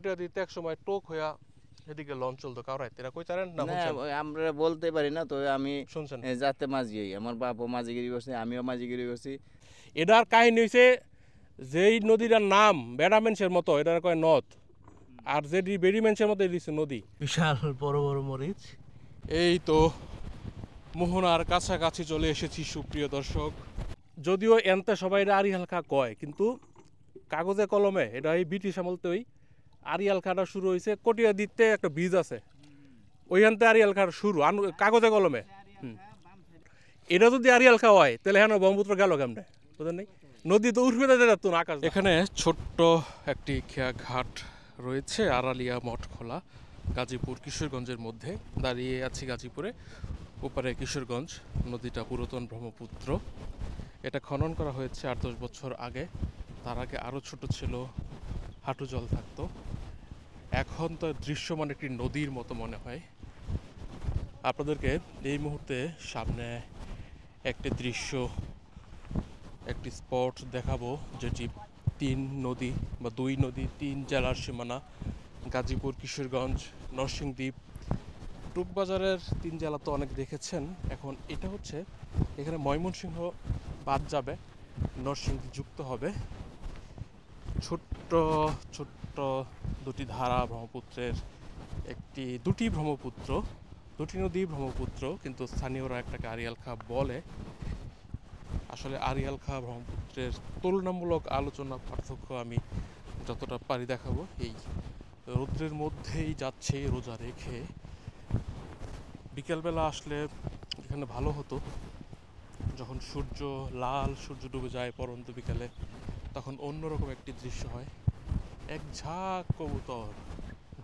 কটিয়া দিতে এক সময় টোক হইয়া এদিকে লঞ্চ চলতো কাউরাইতে, এরা কই তারেন না? আমরা বলতে পারি না, তো আমি শুনছেন যাতে মাঝি, আমার বাপও মাঝিগিরি করছে, আমিও মাঝিগিরি করছি। এটার কাহিনী হয়েছে যেই নদীটার নাম বেড়া মেন্সের মতো, এটার কয় নদ, আর যেটি বেড়ি মেন্সের মতো এটি নদী। বিশাল বড় বড় মরিচ। এই তো মোহনার কাছাকাছি চলে এসেছি সুপ্রিয় দর্শক। যদিও এনতে সবাই এটা আরিয়াল খা কয়, কিন্তু কাগজে কলমে এটা এই ব্রিটিশ আমলতেই আরিয়াল খাটা শুরু হয়েছে। কটিয়া দিতে একটা বীজ আছে, ওইখানতে আরিয়াল খার শুরু কাগজে কলমে। এটা যদি আরিয়াল খা হয় তাহলে হ্যাঁ ব্রহ্মপুত্র গেল কেমনে বুঝলেন নাই? নদী তো উঠবে না যেটা, আকাশ। এখানে ছোট্ট একটি ঘাট রয়েছে, আড়ালিয়া মঠ খোলা, গাজীপুর কিশোরগঞ্জের মধ্যে দাঁড়িয়ে আছি গাজীপুরে। ওপারে কিশোরগঞ্জ, নদীটা পুরাতন ব্রহ্মপুত্র। এটা খনন করা হয়েছে 8-10 বছর আগে। তার আগে আরও ছোট ছিল, হাঁটু জল থাকতো। এখন তো দৃশ্যমান একটি নদীর মতো মনে হয়। আপনাদেরকে এই মুহূর্তে সামনে একটি দৃশ্য, একটি স্পট দেখাবো, যেটি 3 নদী বা 2 নদী 3 জেলার সীমানা, গাজীপুর, কিশোরগঞ্জ, নরসিংদী। টুকবাজারের 3 জেলা তো অনেক দেখেছেন। এখন এটা হচ্ছে, এখানে ময়মনসিংহ বাদ যাবে, নরসিংদী যুক্ত হবে। ছোট্ট ছোট্ট দুটি ধারা ব্রহ্মপুত্রের, দুটি ব্রহ্মপুত্র, দুটি নদী ব্রহ্মপুত্র, কিন্তু স্থানীয়রা একটাকে আরিয়াল খা বলে। আসলে আরিয়াল খা ব্রহ্মপুত্রের তুলনামূলক আলোচনা পার্থক্য আমি যতটা পারি দেখাবো। এই রৌদ্রের মধ্যেই যাচ্ছে রোজা রেখে। বিকেলবেলা আসলে এখানে ভালো হতো, যখন লাল সূর্য ডুবে যায় পরন্ত বিকেলে, তখন অন্যরকম একটি দৃশ্য হয়। এক ঝাঁক কবুতর,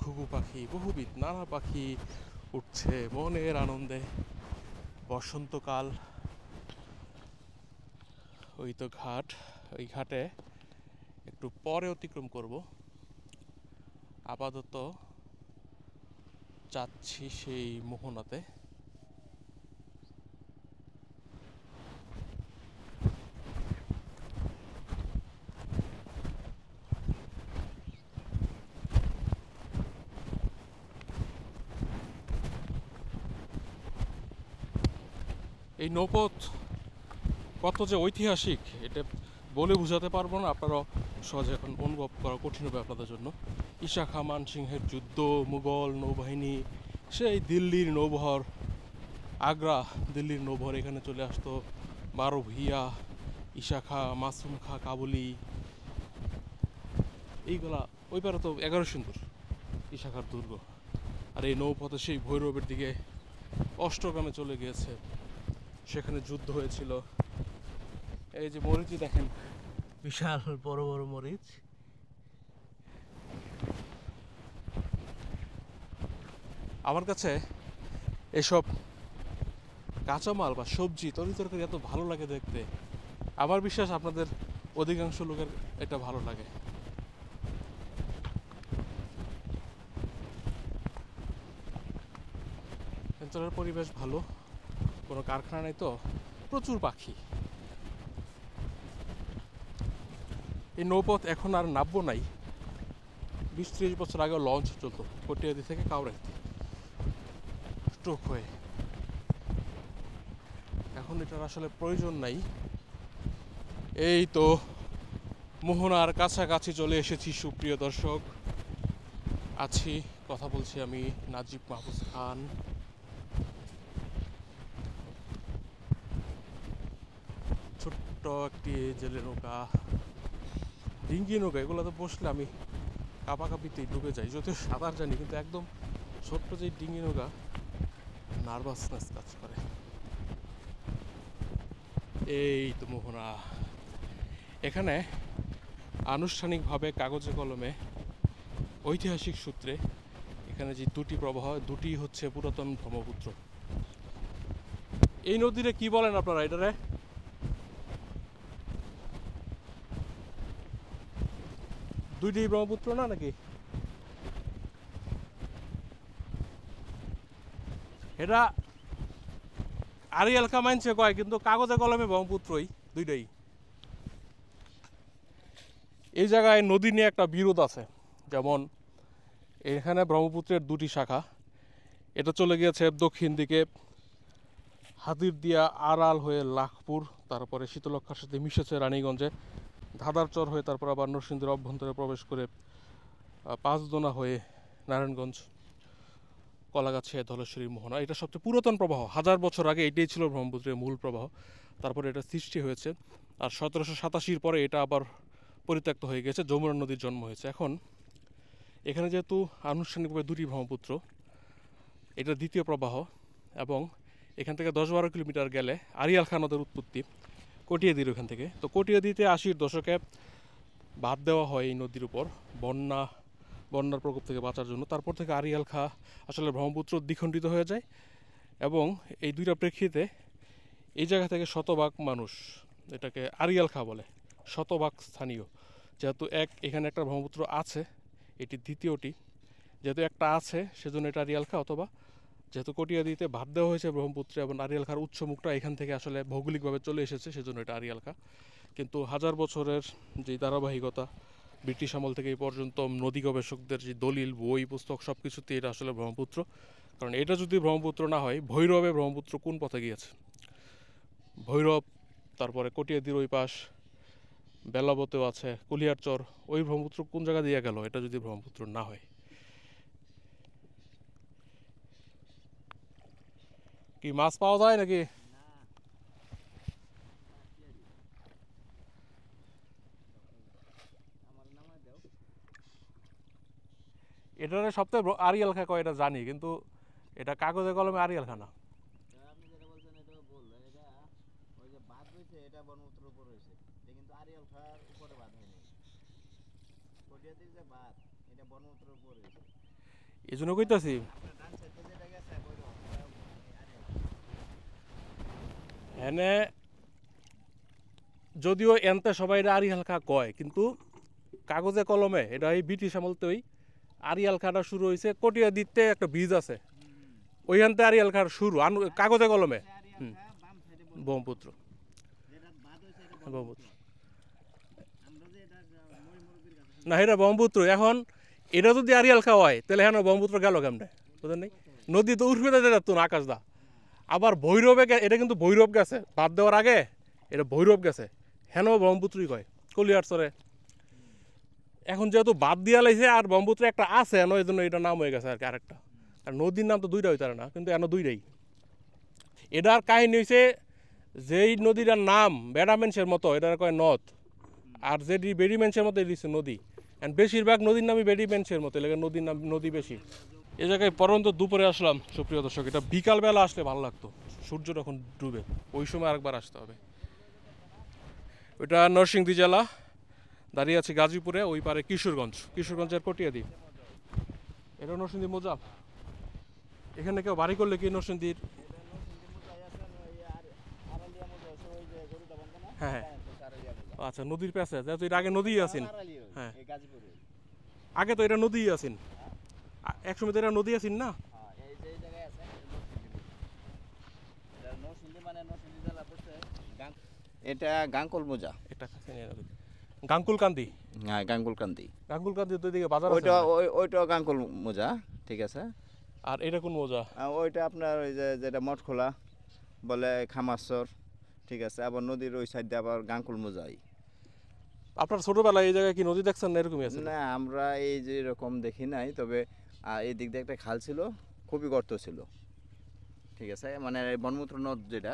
ঘুঘু পাখি, বহুবিধ নানা পাখি উঠছে মনের আনন্দে। বসন্তকাল। ওই তো ঘাট, ওই ঘাটে একটু পরে অতিক্রম করব। আপাতত যাচ্ছি সেই মোহনাতে। এই নৌপথ কত যে ঐতিহাসিক এটা বলে বোঝাতে পারবো না, আপনারা সহজে এখন অনুভব করা কঠিন হবে আপনাদের জন্য। ঈশা খাঁ মানসিংহের যুদ্ধ, মুঘল নৌবাহিনী, সেই দিল্লির নৌবহর, আগ্রা দিল্লির নৌবহর এখানে চলে আসতো, 12 ভূঁইয়া, ঈশা খাঁ, মাসুম খাঁ কাবুলি, এইগুলা। ওই পারে তো 11 সিন্দুর, ঈশা খাঁর দুর্গ। আর এই নৌপথে সেই ভৈরবের দিকে অষ্টগ্রামে চলে গিয়েছে, সেখানে যুদ্ধ হয়েছিল। এই যে মরিচই দেখেন, বিশাল বড় বড় মরিচ। আমার কাছে এসব কাঁচামাল বা সবজি তরকারি এত ভালো লাগে দেখতে। আমার বিশ্বাস আপনাদের অধিকাংশ লোকের এটা ভালো লাগে। অঞ্চলের পরিবেশ ভালো, কোনো কারখানা নেই তো, প্রচুর পাখি। এই নৌপথ এখন আর নামবো নাই, 20-30 বছর আগে লঞ্চ চলতো কটিয়াদি থেকে কাউরাইতে স্ট্রোক হয়ে। এখন এটার আসলে প্রয়োজন নাই। এই তো মোহনার কাছাকাছি চলে এসেছি সুপ্রিয় দর্শক। আছি, কথা বলছি আমি নাজিব মাহফুজ খান। ছোট্ট একটি জেলে নৌকা, ডিঙ্গি নৌকা, এগুলো তো বসলে আমি কাঁপাকাঁপিতেই ডুবে যাই। যদিও সাঁতার জানি, কিন্তু একদম ছোট্ট যে ডিঙ্গি নৌকা, নার্ভাসনেস কাজ করে। এই তো মোহনা। এখানে আনুষ্ঠানিকভাবে কাগজে কলমে ঐতিহাসিক সূত্রে এখানে যে দুটি প্রবাহ, দুটি হচ্ছে পুরাতন ব্রহ্মপুত্র। এই নদীরে কি বলেন আপনারা? এটারে দুইটি ব্রহ্মপুত্র না নাকি? এটা আরিয়াল খা মানছে কয়, কিন্তু কাগজে কলমে ব্রহ্মপুত্রই দুইটাই। এই জায়গায় নদী নিয়ে একটা বিরোধ আছে। যেমন এখানে ব্রহ্মপুত্রের দুটি শাখা, এটা চলে গিয়েছে দক্ষিণ দিকে হাতির দিয়া আড়াল হয়ে লাখপুর, তারপরে শীতলক্ষার সাথে মিশেছে রানীগঞ্জে, ধাদারচর হয়ে তারপর আবার নরসিংদীর অভ্যন্তরে প্রবেশ করে পাঁচদোনা হয়ে নারায়ণগঞ্জ, কলাগাছি, ধলেশ্বরী, মোহনা। এটা সবচেয়ে পুরাতন প্রবাহ, 1000 বছর আগে এটাই ছিল ব্রহ্মপুত্রের মূল প্রবাহ। তারপরে এটা সৃষ্টি হয়েছে, আর 1787 পরে এটা আবার পরিত্যক্ত হয়ে গেছে, যমুনা নদীর জন্ম হয়েছে। এখন এখানে যেহেতু আনুষ্ঠানিকভাবে দুটি ব্রহ্মপুত্র, এটা দ্বিতীয় প্রবাহ, এবং এখান থেকে 10-12 কিলোমিটার গেলে আড়িয়াল খাঁ নদের উৎপত্তি কটিয়াদির ওখান থেকে। তো কটিয়াদিতে 80-র দশকে বাঁধ দেওয়া হয় এই নদীর উপর বন্যার প্রকোপ থেকে বাঁচার জন্য। তারপর থেকে আড়িয়াল খাঁ আসলে ব্রহ্মপুত্র দ্বিখণ্ডিত হয়ে যায়, এবং এই দুইটা প্রেক্ষিতে এই জায়গা থেকে শতভাগ মানুষ এটাকে আড়িয়াল খাঁ বলে, শতভাগ স্থানীয়। যেহেতু এখানে একটা ব্রহ্মপুত্র আছে, এটি দ্বিতীয়টি, যেহেতু একটা আছে সেজন্য এটা আড়িয়াল খাঁ, অথবা যেহেতু কটিয়াদিতে বাঁধ দেওয়া হয়েছে ব্রহ্মপুত্রে এবং আড়িয়াল খাঁর উৎস মুখটা এখান থেকে আসলে ভৌগোলিকভাবে চলে এসেছে, সেজন্য এটা আড়িয়াল খাঁ। কিন্তু 1000 বছরের যে ধারাবাহিকতা, ব্রিটিশ আমল থেকে এই পর্যন্ত নদী গবেষকদের যে দলিল, বই, পুস্তক সব কিছুতে এটা আসলে ব্রহ্মপুত্র। কারণ এটা যদি ব্রহ্মপুত্র না হয়, ভৈরবে ব্রহ্মপুত্র কোন পথে গিয়েছে? ভৈরব, তারপরে কটিয়াদির ওই পাশ বেলাবতেও আছে, কুলিয়ারচর, ওই ব্রহ্মপুত্র কোন জায়গা দিয়ে গেল এটা যদি ব্রহ্মপুত্র না হয়? কি মাছ পাওয়া যায় নাকি? এটার সপ্তাহে আড়িয়াল খা কয় এটা জানি, কিন্তু এটা কাগজে কলমে আড়িয়াল খা না। আপনি যেটা বলছেন এটা ভুল। এটা ওই যে বাঁধ হয়েছে এটা ব্রহ্মপুত্রের উপর হয়েছে, এটা কিন্তু আড়িয়াল খাঁর উপরে বাঁধ হয়নি। কটিয়াদির যে বাঁধ এটা ব্রহ্মপুত্রের উপর হয়েছে। এই জন্য কইতাছি আপনার ডান সাইডে যেটা গেছে বৈরব, এনে যদিও এনতে সবাই এটা আড়িয়াল খা কয়, কিন্তু কাগজে কলমে এটা এই ব্রিটিশ আমলতেই আড়িয়াল খাটা শুরু হয়েছে। কটিয়াদিতে একটা ব্রিজ আছে, ওইখানতে আড়িয়াল খার শুরু কাগজে কলমে। হুম, ব্রহ্মপুত্র, ব্রহ্মপুত্র না, এটা ব্রহ্মপুত্র। এখন এটা যদি আড়িয়াল খা হয় তাহলে হ্যাঁ ব্রহ্মপুত্র গেল কেমনে বুঝলেন? নেই, নদী তো উঠবে না যেত না আকাশ দা। আবার ভৈরবে এটা কিন্তু ভৈরব গেছে বাদ দেওয়ার আগে, এটা ভৈরব গেছে, হেন ব্রহ্মপুত্রই কয় কলিয়ারচরে। এখন যেহেতু বাদ দিয়া লাইছে আর ব্রহ্মপুত্র একটা আছে এন, এই জন্য এটা নাম হয়ে গেছে আর কি আরেকটা। আর নদীর নাম তো দুইটা হইতারে না, কিন্তু এন দুইটাই। এটার কাহিনী হয়েছে, যেই নদীটার নাম বেড়ামেন্সের মতো এটার কয় নদ, আর যেটি বেড়িমেন্সের মতো এটি হচ্ছে নদী। অ্যান্ড বেশিরভাগ নদীর নামই বেড়িমেন্সের মতো, এলাকায় নদীর নাম নদী বেশি। এই জায়গায় পরন্ত দুপুরে আসলাম সুপ্রিয় দর্শক, এটা বিকালবেলা আসলে ভালো লাগতো, সূর্য তখন ডুবে, ওই সময় আরেকবার আসতে হবে। ওইটা নরসিংদী জেলা, দাঁড়িয়ে আছি গাজীপুরে, ওই পারে কিশোরগঞ্জের কটিয়াদি। এটা নরসিংদী মৌজা। এখানে কেউ বাড়ি করলে কি নরসিংদীর? হ্যাঁ হ্যাঁ, আচ্ছা, নদীর পাশে, যেহেতু এটা আগে নদী আছেন। হ্যাঁ, আগে তো এটা নদী আছেন, একসময় তো এটা নদী আছেন না? এটা গাঙ্কুল মোজা, এটা গাঙ্কুলকান্দি। হ্যাঁ গাঙ্কুলকান্দি। গাঙ্কুলকান্দি তো এদিকে বাজার আছে। ওইটা গাঙ্কুল মোজা, ঠিক আছে। আর এটা কোন মৌজা? ওইটা আপনার ওই যে যেটা মঠখোলা বলে খামারচর, ঠিক আছে। আবার নদীর ওই সাইডে আবার গাঙ্কুল মোজাই। আপনার ছোটবেলায় এই জায়গায় কি নদী দেখছেন না এরকমই আছে? না, আমরা এই যে এরকম দেখি নাই, তবে এই দিক দিয়ে একটা খাল ছিল, খুবই গর্ত ছিল, ঠিক আছে। মানে ব্রহ্মপুত্র নদ যেটা,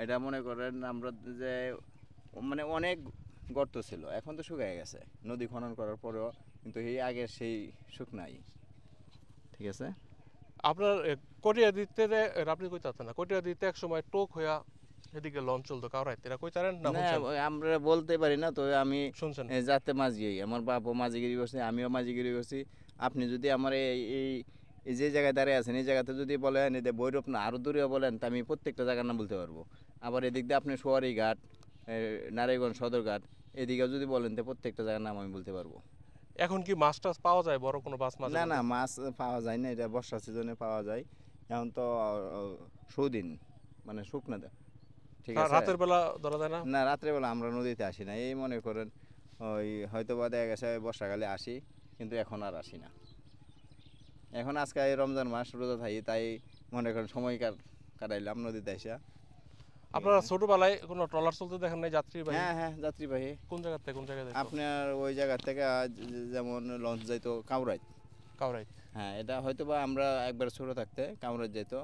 এটা মনে করেন আমরা যে মানে অনেক গর্ত ছিল, এখন তো শুকিয়ে গেছে নদী খনন করার পরেও, কিন্তু এই আগের সেই সুখ নাই, ঠিক আছে। আপনার কটিয়াদিতে যে আপনি কই চাচ্ছেন না, কটিয়াদিতে এক সময় টোক হইয়া এদিকে লঞ্চ চলতো কাউরাই, এরা কই চারেন না? আমরা বলতে পারি না, তো আমি শুনছেন যাতে মাঝি, আমার বাপও মাঝিগিরি করছে, আমিও মাঝিগিরি করছি। আপনি যদি আমার এই যে জায়গায় দাঁড়িয়ে আছেন এই জায়গাতে যদি বলেন এদের ভৈরব না আরও দূরেও বলেন, তা আমি প্রত্যেকটা জায়গার নাম বলতে পারবো। আবার এদিক দিয়ে আপনি সোয়ারি ঘাট, নারায়ণগঞ্জ সদরঘাট, এদিকেও যদি বলেন তো প্রত্যেকটা জায়গার নাম আমি বলতে পারবো। এখন কি মাছ টাছ পাওয়া যায়, বড় কোনো মাছ? না না, মাছ পাওয়া যায় না, এটা বর্ষা সিজনে পাওয়া যায়। এখন তো সুদিন মানে শুকনা, ঠিক আছে। রাতের বেলা ধরা যায় না? না, রাত্রে বেলা আমরা নদীতে আসি না, এই মনে করেন ওই হয়তো বা দেখা গেছে বর্ষাকালে আসি, কিন্তু এখন আর আসি না। এখন আজকে এই রমজান মাস রোজা থাকি, তাই মনে করেন সময় কাটাইলাম নদীতে এসে। আপনারা ছোটবেলায় কোনো ট্রলার চলতে দেখেন নাই যাত্রীবাহী? হ্যাঁ হ্যাঁ, যাত্রীবাহী। কোন জায়গা থেকে কোন জায়গায়? আপনার ওই জায়গা থেকে যেমন লঞ্চ যাইতো কাউরাইত। কাউরাইত? হ্যাঁ, এটা হয়তো বা আমরা একবার ছোট থাকতে কাউরাইত যাইতো।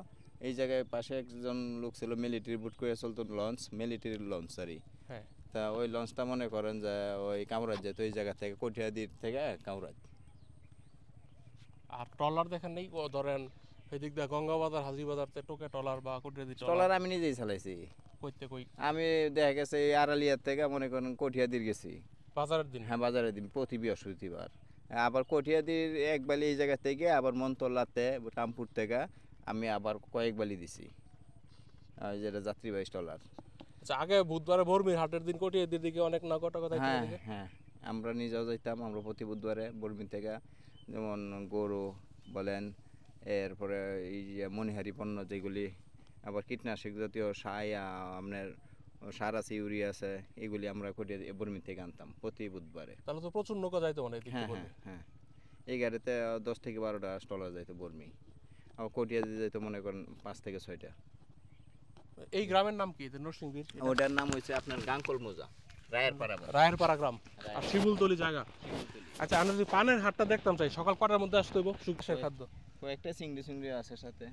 এই জায়গায় পাশে একজন লোক ছিল, মিলিটারি বুট করে চলতো লঞ্চ, মিলিটারি লঞ্চ আর হ্যাঁ। তা ওই লঞ্চটা মনে করেন যে ওই কামরাজ যেত এই জায়গা থেকে, কটিয়াদির থেকে কামরাজ। আর ট্রলার দেখেন নেই? ধরেন এদিক দিয়ে গঙ্গাবাজার হাজিবাজার তে টোকে ট্রলার বা কটিয়াদি ট্রলার আমি নিজেই চালাইছি। কইতে কই? আমি দেখা গেছে এই আড়ালিয়ার থেকে মনে করেন কটিয়াদির গেছি বাজারের দিন? হ্যাঁ, বাজারের দিন, প্রতি বৃহস্পতিবার। আবার কটিয়াদির এক বালি এই জায়গা থেকে, আবার মনতলাতে রামপুর থেকে আমি আবার কয়েক বালি দিছি, যেটা যাত্রীবাহী ট্রলার। আচ্ছা, আগে বুধবারে বর্মির হাটের দিন কটিয়াদির দিকে অনেক নৌকা টাকা যাইতো? হ্যাঁ হ্যাঁ, আমরা নিজেও যাইতাম। আমরা প্রতি বুধবারে বর্মি থেকে যেমন গরু বলেন, এরপরে এই যে মণিহারি পণ্য যেগুলি, আবার কীটনাশক জাতীয় আপনার সার আছে, ইউরিয়া আছে, এগুলি আমরা কটিয়া বর্মি থেকে আনতাম প্রতি বুধবারে। তাহলে তো প্রচুর নৌকা যাইতো মানে? হ্যাঁ হ্যাঁ হ্যাঁ, এই গাড়িতে 10 থেকে 12টা ট্রলার যাইতো বর্মি। আবার কটিয়া দিয়ে যাইতো মনে করেন 5 থেকে 6টা। এই গ্রামের নাম কি? নরসিংদীর? ওটার নাম হচ্ছে আপনার গাঙ্কল মোজা, রায়েরপাড়া গ্রাম আর শিমুলতলি জায়গা। আচ্ছা, আমরা যদি পানের হাটটা দেখতাম চাই, সকাল কটার মধ্যে আসতে হইব? শুকশের খাদ্য কয়েকটা চিংড়ি আছে সাথে।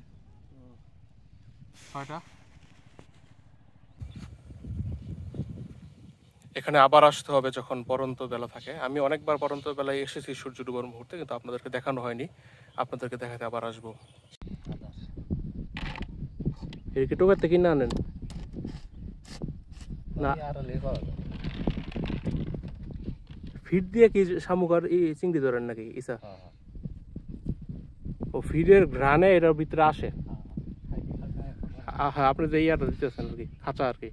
6টা। এখানে আবার আসতে হবে যখন পরন্ত বেলা থাকে। আমি অনেকবার পরন্ত বেলায় এসেছি সূর্য ডুবার মুহূর্তে, কিন্তু আপনাদেরকে দেখানো হয়নি। আপনাদেরকে দেখাতে আবার আসবো। এর কি টোকার থেকে না আনেন? না, ফিড দিয়ে কি শামুক আর চিংড়ি ধরেন নাকি ইসা? ও ফিডের ঘ্রাণে এটার ভিতরে আসে। হ্যাঁ, আপনি যে ইয়াটা দিতেছেন আর কি, খাঁচা আর কি।